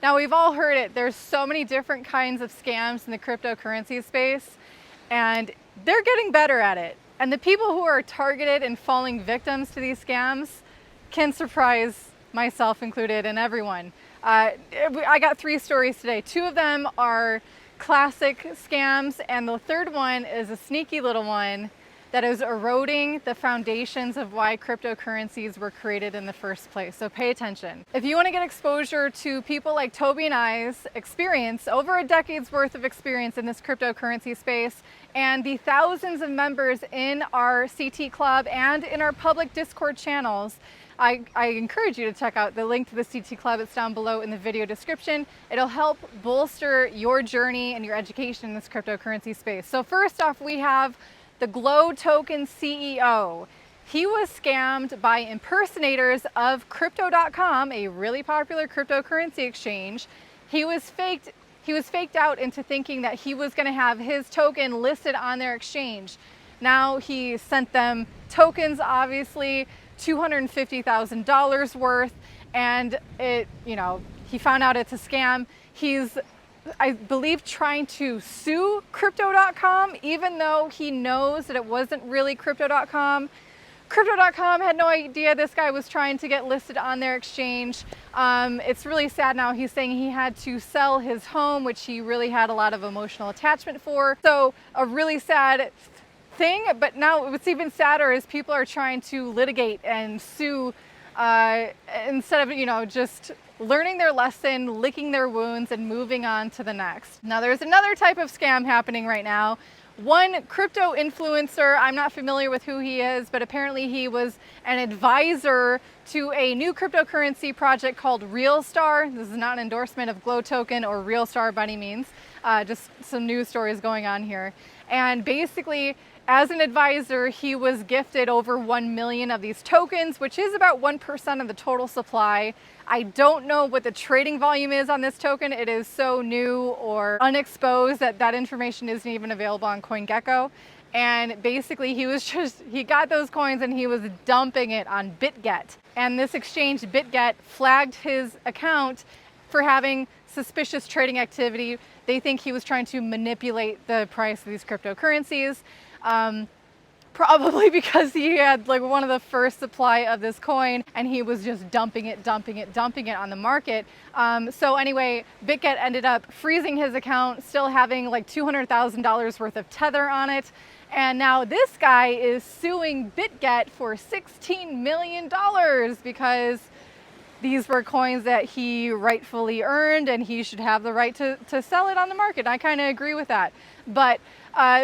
Now, we've all heard it. There's so many different kinds of scams in the cryptocurrency space, and they're getting better at it. And the people who are targeted and falling victims to these scams can surprise myself included and everyone. I got 3 stories today. 2 of them are classic scams, and the third one is a sneaky little one that is eroding the foundations of why cryptocurrencies were created in the first place. So pay attention. If you want to get exposure to people like Toby and I's experience, over a decade's worth of experience in this cryptocurrency space, and the thousands of members in our CT Club and in our public Discord channels, I encourage you to check out the link to the CT Club. It's down below in the video description. It'll help bolster your journey and your education in this cryptocurrency space. So first off, we have the Glo Token CEO. He was scammed by impersonators of Crypto.com, a really popular cryptocurrency exchange. He was faked out into thinking that he was going to have his token listed on their exchange. Now he sent them tokens, obviously $250,000 worth, and he found out it's a scam. He's, I believe, trying to sue Crypto.com, even though he knows that it wasn't really Crypto.com. Crypto.com had no idea this guy was trying to get listed on their exchange. It's really sad now. He's saying he had to sell his home, which he really had a lot of emotional attachment for. So a really sad thing, but now what's even sadder is people are trying to litigate and sue instead of, just learning their lesson, licking their wounds, and moving on to the next. Now, there's another type of scam happening right now. One crypto influencer, I'm not familiar with who he is, but apparently he was an advisor to a new cryptocurrency project called RealStar. This is not an endorsement of Glo Token or RealStar by any means, just some news stories going on here. And basically, as an advisor, he was gifted over 1 million of these tokens, which is about 1% of the total supply. I don't know what the trading volume is on this token. It is so new or unexposed that information isn't even available on CoinGecko. And basically he got those coins and he was dumping it on Bitget. And this exchange, Bitget, flagged his account for having suspicious trading activity. They think he was trying to manipulate the price of these cryptocurrencies. Probably because he had like one of the first supply of this coin and he was just dumping it on the market. So anyway, Bitget ended up freezing his account, still having like $200,000 worth of tether on it. And now this guy is suing Bitget for $16 million because these were coins that he rightfully earned and he should have the right to sell it on the market. I kind of agree with that. But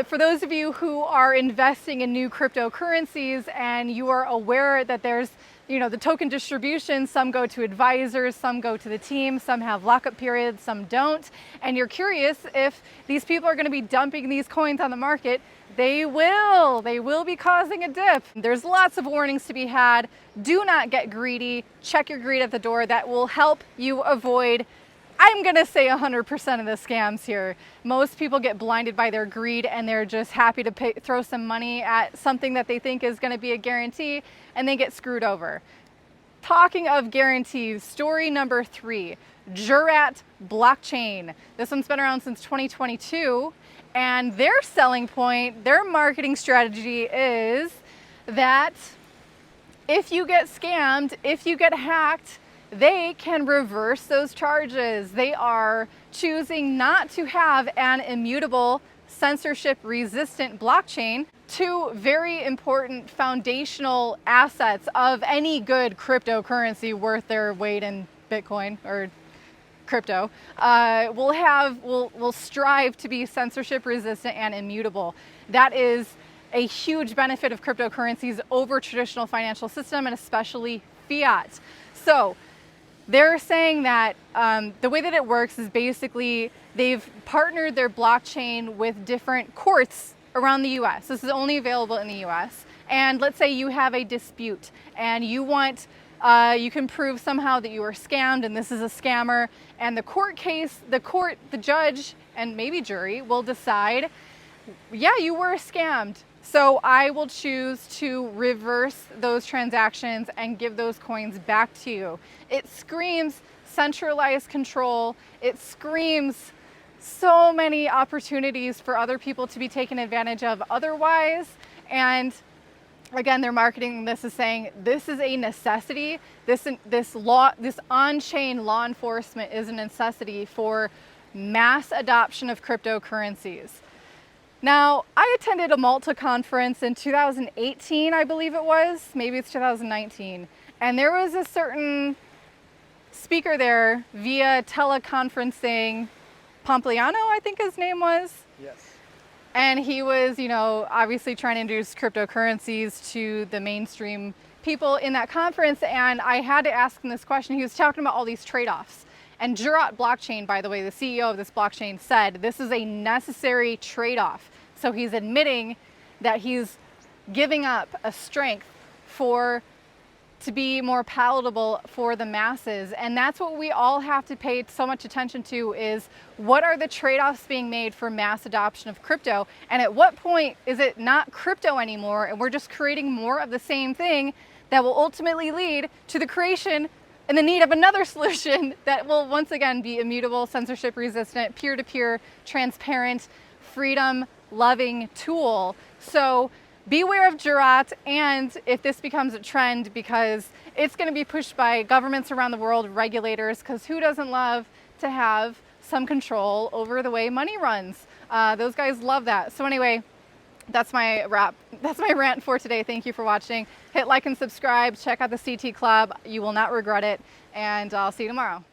for those of you who are investing in new cryptocurrencies and you are aware that there's, the token distribution, some go to advisors, some go to the team, some have lockup periods, some don't, and you're curious if these people are going to be dumping these coins on the market, they will be causing a dip. There's lots of warnings to be had. Do not get greedy. Check your greed at the door. That will help you avoid, I'm gonna say 100% of the scams here. Most people get blinded by their greed and they're just happy to throw some money at something that they think is gonna be a guarantee and they get screwed over. Talking of guarantees, story number 3, Jurat blockchain. This one's been around since 2022 and their selling point, their marketing strategy is that if you get scammed, if you get hacked, they can reverse those charges. They are choosing not to have an immutable, censorship-resistant blockchain. 2 very important foundational assets of any good cryptocurrency worth their weight in Bitcoin or crypto will strive to be censorship-resistant and immutable. That is a huge benefit of cryptocurrencies over traditional financial system and especially fiat. So they're saying that the way that it works is basically they've partnered their blockchain with different courts around the US. This is only available in the US. And let's say you have a dispute and you want, you can prove somehow that you were scammed and this is a scammer. And the judge and maybe jury will decide, yeah, you were scammed. So I will choose to reverse those transactions and give those coins back to you. It screams centralized control. It screams so many opportunities for other people to be taken advantage of otherwise. And again, they're marketing this as saying this is a necessity. This on-chain law enforcement is a necessity for mass adoption of cryptocurrencies. Now, I attended a Malta Conference in 2018, I believe it was. Maybe it's 2019. And there was a certain speaker there via teleconferencing, Pompliano, I think his name was. Yes. And he was, you know, obviously trying to introduce cryptocurrencies to the mainstream people in that conference. And I had to ask him this question. He was talking about all these trade-offs. And Jurat blockchain, by the way, the CEO of this blockchain said this is a necessary trade-off. So he's admitting that he's giving up a strength to be more palatable for the masses. And that's what we all have to pay so much attention to, is what are the trade-offs being made for mass adoption of crypto? And at what point is it not crypto anymore and we're just creating more of the same thing that will ultimately lead to the creation and the need of another solution that will once again be immutable, censorship resistant, peer-to-peer, transparent, freedom-loving tool. So beware of Jurat, and if this becomes a trend, because it's going to be pushed by governments around the world, regulators, because who doesn't love to have some control over the way money runs? Those guys love that. So anyway, that's my wrap. That's my rant for today. Thank you for watching. Hit like and subscribe. Check out the CT Club. You will not regret it. And I'll see you tomorrow.